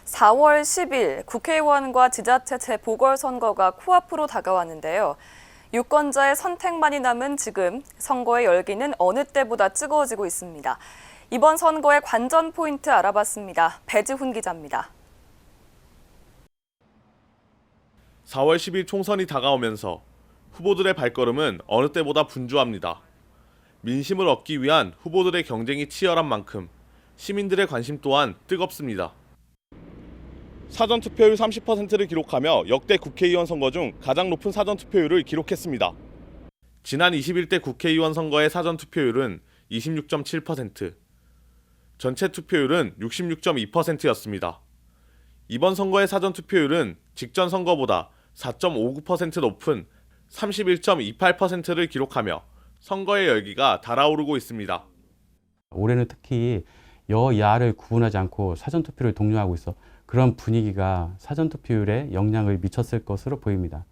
4월 10일 국회의원과 지자체 재보궐선거가 코앞으로 다가왔는데요. 유권자의 선택만이 남은 지금 선거의 열기는 어느 때보다 뜨거워지고 있습니다. 이번 선거의 관전 포인트 알아봤습니다. 배지훈 기자입니다. 4월 10일 총선이 다가오면서 후보들의 발걸음은 어느 때보다 분주합니다. 민심을 얻기 위한 후보들의 경쟁이 치열한 만큼 시민들의 관심 또한 뜨겁습니다. 사전투표율 30%를 기록하며 역대 국회의원 선거 중 가장 높은 사전투표율을 기록했습니다. 지난 21대 국회의원 선거의 사전투표율은 26.7%, 전체 투표율은 66.2%였습니다. 이번 선거의 사전투표율은 직전 선거보다 4.59% 높은 31.28%를 기록하며 선거의 열기가 달아오르고 있습니다. 올해는 특히 여야를 구분하지 않고 사전투표를 독려하고 있어 그런 분위기가 사전투표율에 영향을 미쳤을 것으로 보입니다.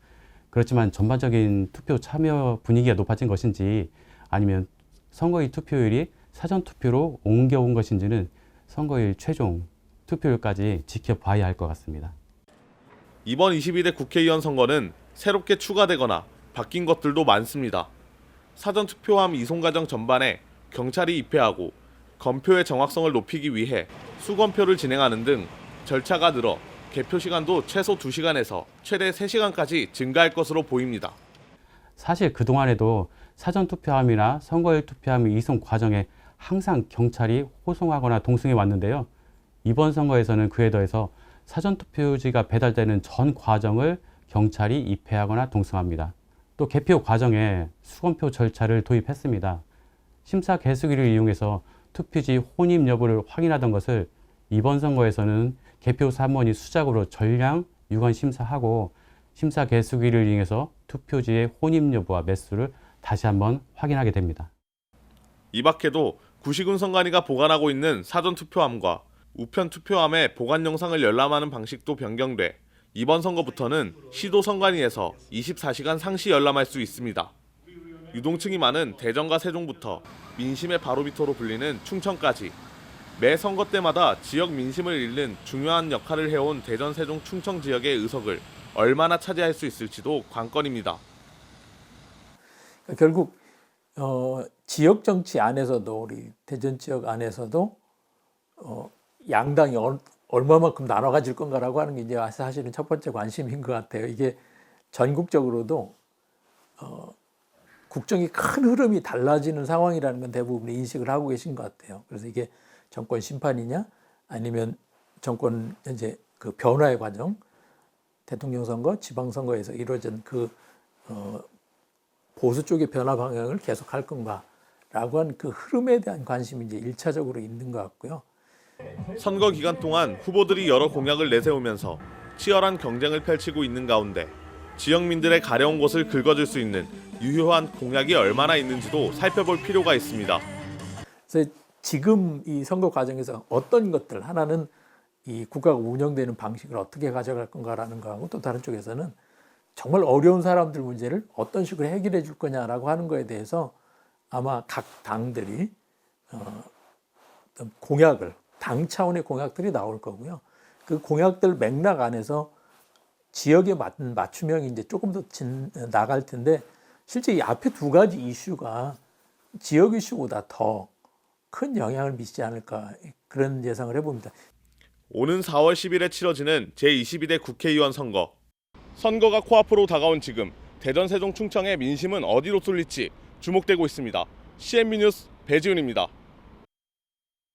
그렇지만 전반적인 투표 참여 분위기가 높아진 것인지 아니면 선거일 투표율이 사전투표로 옮겨온 것인지는 선거일 최종 투표율까지 지켜봐야 할 것 같습니다. 이번 22대 국회의원 선거는 새롭게 추가되거나 바뀐 것들도 많습니다. 사전투표함 이송 과정 전반에 경찰이 입회하고 검표의 정확성을 높이기 위해 수검표를 진행하는 등 절차가 늘어 개표 시간도 최소 2시간에서 최대 3시간까지 증가할 것으로 보입니다. 사실 그동안에도 사전투표함이나 선거일 투표함 이송 과정에 항상 경찰이 호송하거나 동승해 왔는데요. 이번 선거에서는 그에 더해서 사전투표지가 배달되는 전 과정을 경찰이 입회하거나 동승합니다. 또 개표 과정에 수검표 절차를 도입했습니다. 심사 개수기를 이용해서 투표지 혼입 여부를 확인하던 것을 이번 선거에서는 개표 사무원이 수작으로 전량 유관 심사하고 심사 개수기를 이용해서 투표지의 혼입 여부와 매수를 다시 한번 확인하게 됩니다. 이 밖에도 구시군 선관위가 보관하고 있는 사전투표함과 우편 투표함의 보관 영상을 열람하는 방식도 변경돼 이번 선거부터는 시도 선관위에서 24시간 상시 열람할 수 있습니다. 유동층이 많은 대전과 세종부터 민심의 바로미터로 불리는 충청까지 매 선거 때마다 지역 민심을 읽는 중요한 역할을 해온 대전, 세종, 충청 지역의 의석을 얼마나 차지할 수 있을지도 관건입니다. 결국 지역 정치 안에서도 우리 대전 지역 안에서도 양당이 얼마만큼 나눠 가질 건가라고 하는 게 이제 사실은 첫 번째 관심인 것 같아요. 이게 전국적으로도 국정이 큰 흐름이 달라지는 상황이라는 건 대부분 인식을 하고 계신 것 같아요. 그래서 이게 정권 심판이냐 아니면 정권 이제 그 변화의 과정, 대통령 선거, 지방 선거에서 이루어진 그 보수 쪽의 변화 방향을 계속할 건가라고 한 그 흐름에 대한 관심이 이제 1차적으로 있는 것 같고요. 선거 기간 동안 후보들이 여러 공약을 내세우면서 치열한 경쟁을 펼치고 있는 가운데 지역민들의 가려운 곳을 긁어줄 수 있는 유효한 공약이 얼마나 있는지도 살펴볼 필요가 있습니다. 그래서 지금 이 선거 과정에서 어떤 것들 하나는 이 국가가 운영되는 방식을 어떻게 가져갈 건가라는 거하고 또 다른 쪽에서는 정말 어려운 사람들 문제를 어떤 식으로 해결해 줄 거냐라고 하는 거에 대해서 아마 각 당들이 어떤 공약을 당 차원의 공약들이 나올 거고요. 그 공약들 맥락 안에서 지역에 맞는 맞춤형이 이제 조금 더 나갈 텐데 실제 이 앞에 두 가지 이슈가 지역 이슈보다 더 큰 영향을 미치지 않을까 그런 예상을 해봅니다. 오는 4월 10일에 치러지는 제22대 국회의원 선거. 선거가 코앞으로 다가온 지금 대전, 세종, 충청의 민심은 어디로 쏠릴지 주목되고 있습니다. CNB 뉴스 배지훈입니다.